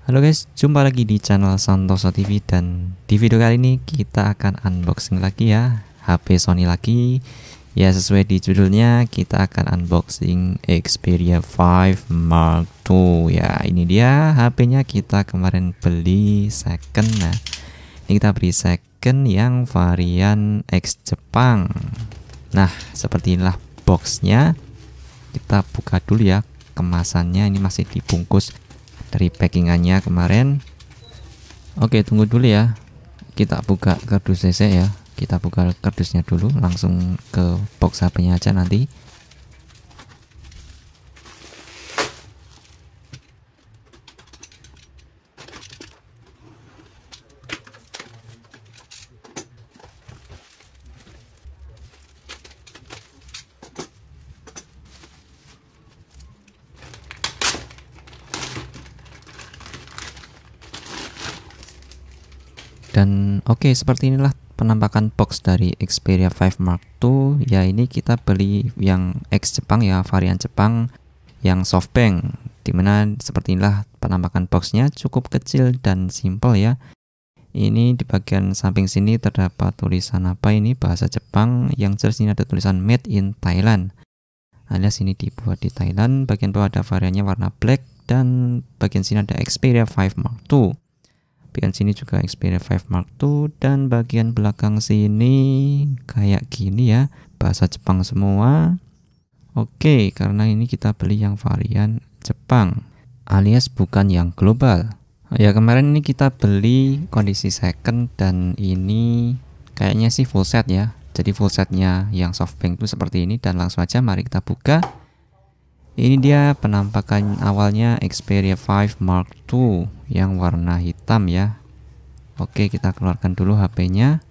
Halo guys, jumpa lagi di channel Santoso TV dan di video kali ini kita akan unboxing lagi ya HP Sony lagi. Ya sesuai di judulnya kita akan unboxing Xperia 5 Mark II. Ya ini dia HP-nya, kita kemarin beli second. Nah ini kita beli second yang varian X Jepang. Nah seperti inilah boxnya. Kita buka dulu ya kemasannya, ini masih dibungkus dari packingannya kemarin. Oke, tunggu dulu ya, kita buka kardus CC ya, kita buka kardusnya dulu, langsung ke box HP-nya aja nanti. Dan oke, seperti inilah penampakan box dari Xperia 5 Mark II. Ya ini kita beli yang X Jepang ya, varian Jepang yang softbank, dimana seperti inilah penampakan boxnya, cukup kecil dan simple ya. Ini di bagian samping sini terdapat tulisan apa ini, bahasa Jepang, yang jelas ini ada tulisan Made in Thailand, alias ini dibuat di Thailand. Bagian bawah ada variannya warna black, dan bagian sini ada Xperia 5 Mark II. Bagian sini juga Xperia 5 Mark II, dan bagian belakang sini kayak gini ya, bahasa Jepang semua. Oke, karena ini kita beli yang varian Jepang, alias bukan yang global. Ya kemarin ini kita beli kondisi second, dan ini kayaknya sih full set ya. Jadi full setnya yang softbank itu seperti ini, dan langsung aja mari kita buka. Ini dia penampakan awalnya Xperia 5 Mark II yang warna hitam ya. Oke, kita keluarkan dulu HP-nya.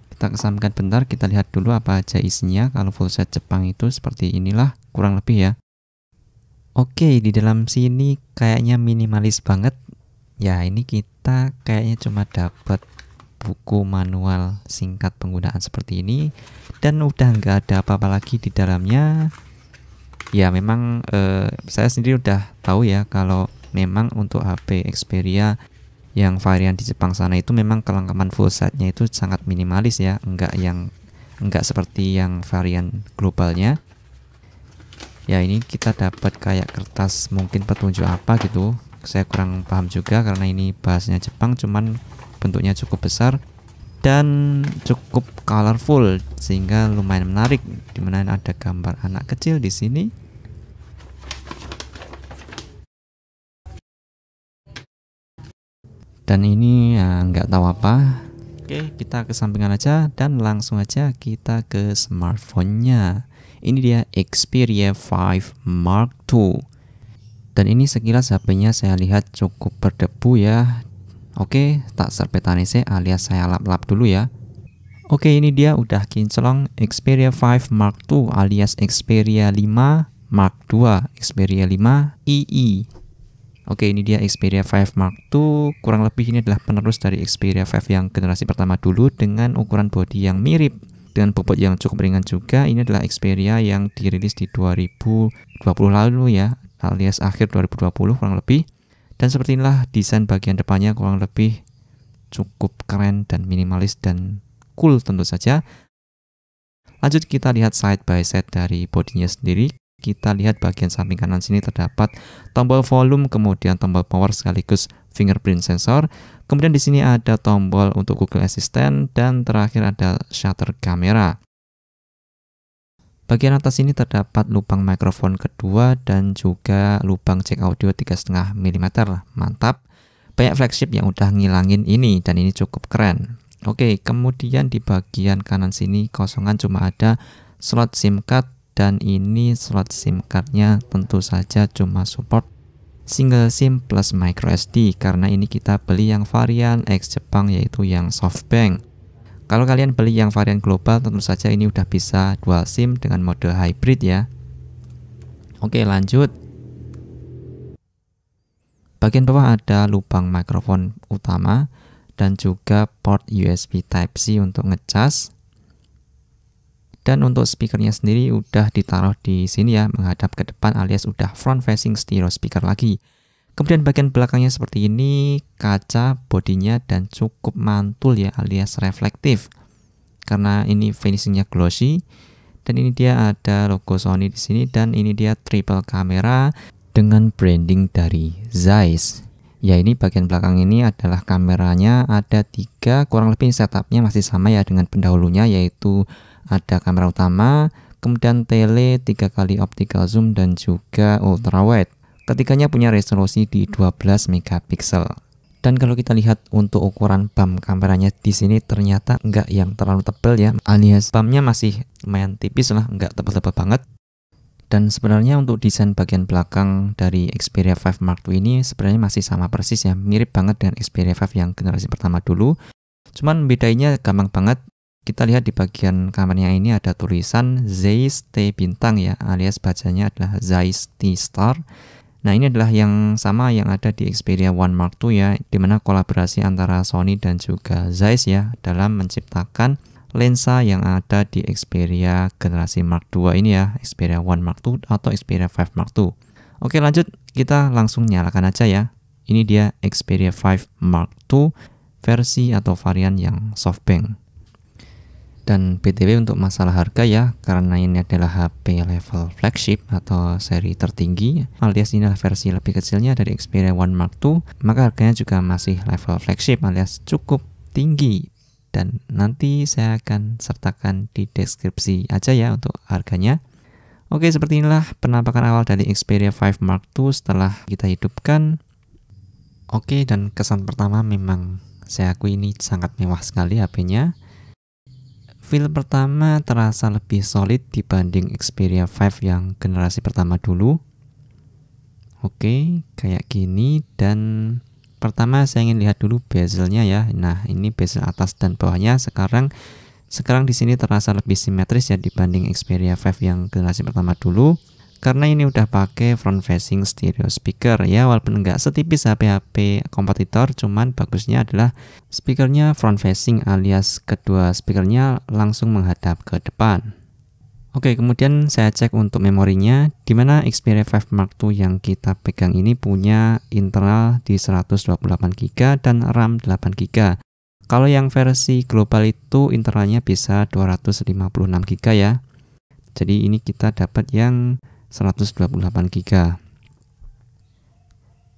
Kita kesampingkan bentar, kita lihat dulu apa aja isinya. Kalau full set Jepang itu seperti inilah kurang lebih ya. Oke, di dalam sini kayaknya minimalis banget. Ya, ini kita kayaknya cuma dapat buku manual singkat penggunaan seperti ini, dan udah nggak ada apa-apa lagi di dalamnya. Ya memang saya sendiri udah tahu ya kalau memang untuk HP Xperia yang varian di Jepang sana itu memang kelengkapan full setnya itu sangat minimalis ya, enggak seperti yang varian globalnya. Ya ini kita dapat kayak kertas, mungkin petunjuk apa gitu, saya kurang paham juga karena ini bahasanya Jepang, cuman bentuknya cukup besar dan cukup colorful sehingga lumayan menarik, dimana ada gambar anak kecil di sini. Dan ini ya nggak tahu apa. Oke, kita kesampingan aja dan langsung aja kita ke smartphone-nya. Ini dia Xperia 5 Mark II. Dan ini sekilas HP-nya saya lihat cukup berdebu ya. Oke, tak serpetanise alias saya lap-lap dulu ya. Oke, ini dia udah kinclong Xperia 5 Mark II alias Xperia 5 Mark II, Xperia 5 II. Oke, ini dia Xperia 5 Mark II. Kurang lebih ini adalah penerus dari Xperia 5 yang generasi pertama dulu, dengan ukuran bodi yang mirip, dengan bobot yang cukup ringan juga. Ini adalah Xperia yang dirilis di 2020 lalu ya, alias akhir 2020 kurang lebih. Dan seperti inilah desain bagian depannya, kurang lebih cukup keren dan minimalis dan cool tentu saja. Lanjut kita lihat side by side dari bodinya sendiri. Kita lihat bagian samping kanan sini terdapat tombol volume, kemudian tombol power sekaligus fingerprint sensor. Kemudian di sini ada tombol untuk Google Assistant, dan terakhir ada shutter kamera. Bagian atas ini terdapat lubang mikrofon kedua dan juga lubang jack audio 3,5 mm. Mantap. Banyak flagship yang udah ngilangin ini, dan ini cukup keren. Oke, kemudian di bagian kanan sini kosongan, cuma ada slot SIM card. Dan ini slot SIM cardnya tentu saja cuma support single SIM plus micro SD, karena ini kita beli yang varian X Jepang yaitu yang softbank. Kalau kalian beli yang varian global tentu saja ini udah bisa dual SIM dengan mode hybrid ya. Oke, lanjut. Bagian bawah ada lubang mikrofon utama dan juga port USB Type-C untuk ngecas. Dan untuk speakernya sendiri udah ditaruh di sini ya, menghadap ke depan alias udah front facing stereo speaker lagi. Kemudian bagian belakangnya seperti ini, kaca bodinya dan cukup mantul ya, alias reflektif. Karena ini finishingnya glossy, dan ini dia ada logo Sony di sini, dan ini dia triple kamera dengan branding dari Zeiss. Ya, ini bagian belakang ini adalah kameranya, ada 3, kurang lebih setupnya masih sama ya dengan pendahulunya, yaitu ada kamera utama, kemudian tele, 3 kali optical zoom, dan juga ultrawide. Ketiganya punya resolusi di 12 megapiksel. Dan kalau kita lihat untuk ukuran bump kameranya di sini ternyata nggak yang terlalu tebal ya, alias bumpnya masih lumayan tipis lah, nggak tebal-tebal banget. Dan sebenarnya untuk desain bagian belakang dari Xperia 5 Mark II ini sebenarnya masih sama persis ya, mirip banget dengan Xperia 5 yang generasi pertama dulu. Cuman bedanya gampang banget. Kita lihat di bagian kameranya ini ada tulisan Zeiss T bintang ya, alias bacanya adalah Zeiss T Star. Nah, ini adalah yang sama yang ada di Xperia 1 Mark II ya, dimana kolaborasi antara Sony dan juga Zeiss ya dalam menciptakan lensa yang ada di Xperia generasi Mark II ini ya, Xperia 1 Mark II atau Xperia 5 Mark II. Oke, lanjut, kita langsung nyalakan aja ya. Ini dia Xperia 5 Mark II versi atau varian yang softbank. Dan BTW untuk masalah harga ya, karena ini adalah HP level flagship atau seri tertinggi, alias ini adalah versi lebih kecilnya dari Xperia 1 Mark II, maka harganya juga masih level flagship alias cukup tinggi. Dan nanti saya akan sertakan di deskripsi aja ya untuk harganya. Oke, seperti inilah penampakan awal dari Xperia 5 Mark II setelah kita hidupkan. Oke, dan kesan pertama memang saya akui ini sangat mewah sekali HP-nya. Feel pertama terasa lebih solid dibanding Xperia 5 yang generasi pertama dulu. Oke, kayak gini. Dan pertama saya ingin lihat dulu bezelnya ya. Nah, ini bezel atas dan bawahnya sekarang di sini terasa lebih simetris ya dibanding Xperia 5 yang generasi pertama dulu. Karena ini udah pakai front facing stereo speaker ya, walaupun nggak setipis HP-HP kompetitor, cuman bagusnya adalah speakernya front facing alias kedua speakernya langsung menghadap ke depan. Oke, kemudian saya cek untuk memorinya, dimana Xperia 5 Mark II yang kita pegang ini punya internal di 128GB dan RAM 8GB. Kalau yang versi global itu internalnya bisa 256GB ya. Jadi ini kita dapat yang 128GB.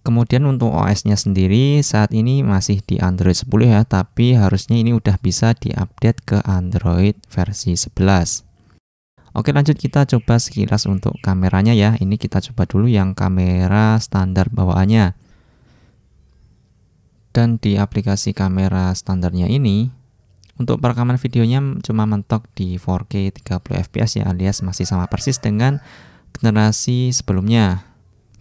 Kemudian untuk OS-nya sendiri saat ini masih di Android 10 ya, tapi harusnya ini udah bisa diupdate ke Android versi 11. Oke, lanjut kita coba sekilas untuk kameranya ya. Ini kita coba dulu yang kamera standar bawaannya. Dan di aplikasi kamera standarnya ini, untuk perekaman videonya cuma mentok di 4K 30fps ya, alias masih sama persis dengan generasi sebelumnya.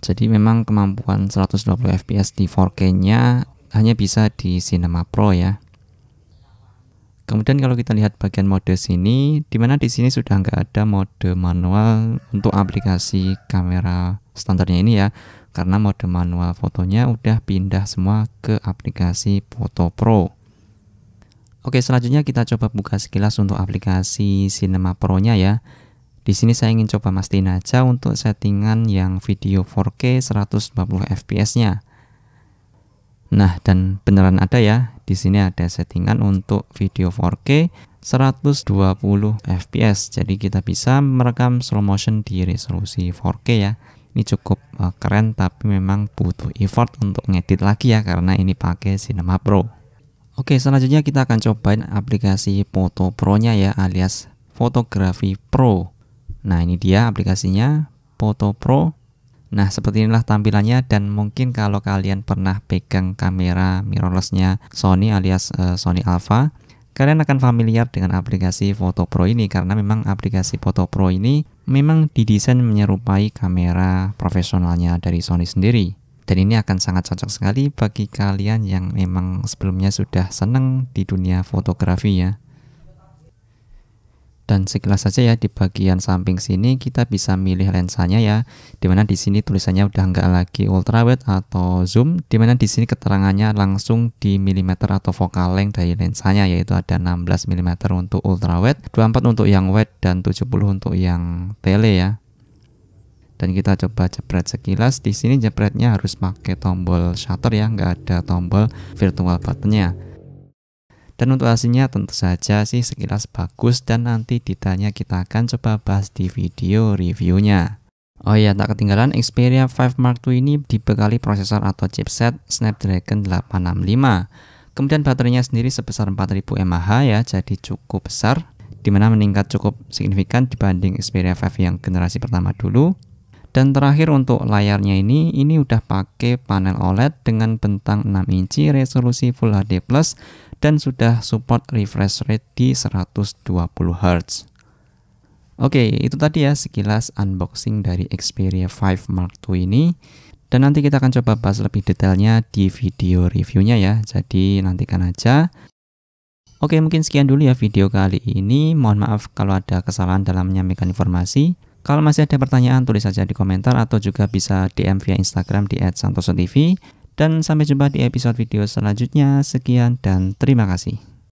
Jadi memang kemampuan 120fps di 4K-nya hanya bisa di Cinema Pro ya. Kemudian kalau kita lihat bagian mode sini, dimana di sini sudah nggak ada mode manual untuk aplikasi kamera standarnya ini ya, karena mode manual fotonya udah pindah semua ke aplikasi Photo Pro. Oke, selanjutnya kita coba buka sekilas untuk aplikasi Cinema Pro-nya ya. Di sini saya ingin coba mastiin aja untuk settingan yang video 4K 120fps-nya. Nah, dan beneran ada ya. Di sini ada settingan untuk video 4K 120fps. Jadi kita bisa merekam slow motion di resolusi 4K ya. Ini cukup keren, tapi memang butuh effort untuk ngedit lagi ya karena ini pakai Cinema Pro. Oke, selanjutnya kita akan cobain aplikasi Photo Pro-nya ya, alias Fotografi Pro. Nah, ini dia aplikasinya, Photo Pro. Nah, seperti inilah tampilannya, dan mungkin kalau kalian pernah pegang kamera mirrorless-nya Sony alias Sony Alpha, kalian akan familiar dengan aplikasi Photo Pro ini karena memang aplikasi Photo Pro ini memang didesain menyerupai kamera profesionalnya dari Sony sendiri. Dan ini akan sangat cocok sekali bagi kalian yang memang sebelumnya sudah senang di dunia fotografi ya. Dan sekilas saja ya, di bagian samping sini kita bisa milih lensanya ya, dimana di sini tulisannya udah nggak lagi ultrawide atau zoom, dimana di sini keterangannya langsung di milimeter atau focal length dari lensanya, yaitu ada 16 mm untuk ultrawide, 24 untuk yang wide, dan 70 untuk yang tele ya. Dan kita coba jepret sekilas. Di sini jepretnya harus pakai tombol shutter ya, nggak ada tombol virtual buttonnya. Dan untuk hasilnya tentu saja sih sekilas bagus, dan nanti detailnya kita akan coba bahas di video reviewnya. Oh ya, tak ketinggalan, Xperia 5 Mark II ini dibekali prosesor atau chipset Snapdragon 865. Kemudian baterainya sendiri sebesar 4000 mAh ya, jadi cukup besar, dimana meningkat cukup signifikan dibanding Xperia 5 yang generasi pertama dulu. Dan terakhir untuk layarnya ini udah pakai panel OLED dengan bentang 6 inci, resolusi Full HD+, dan sudah support refresh rate di 120 Hz. Oke, itu tadi ya sekilas unboxing dari Xperia 5 Mark II ini. Dan nanti kita akan coba bahas lebih detailnya di video reviewnya ya, jadi nantikan aja. Oke, mungkin sekian dulu ya video kali ini. Mohon maaf kalau ada kesalahan dalam menyampaikan informasi. Kalau masih ada pertanyaan, tulis saja di komentar atau juga bisa DM via Instagram di @santosotv. Dan sampai jumpa di episode video selanjutnya. Sekian dan terima kasih.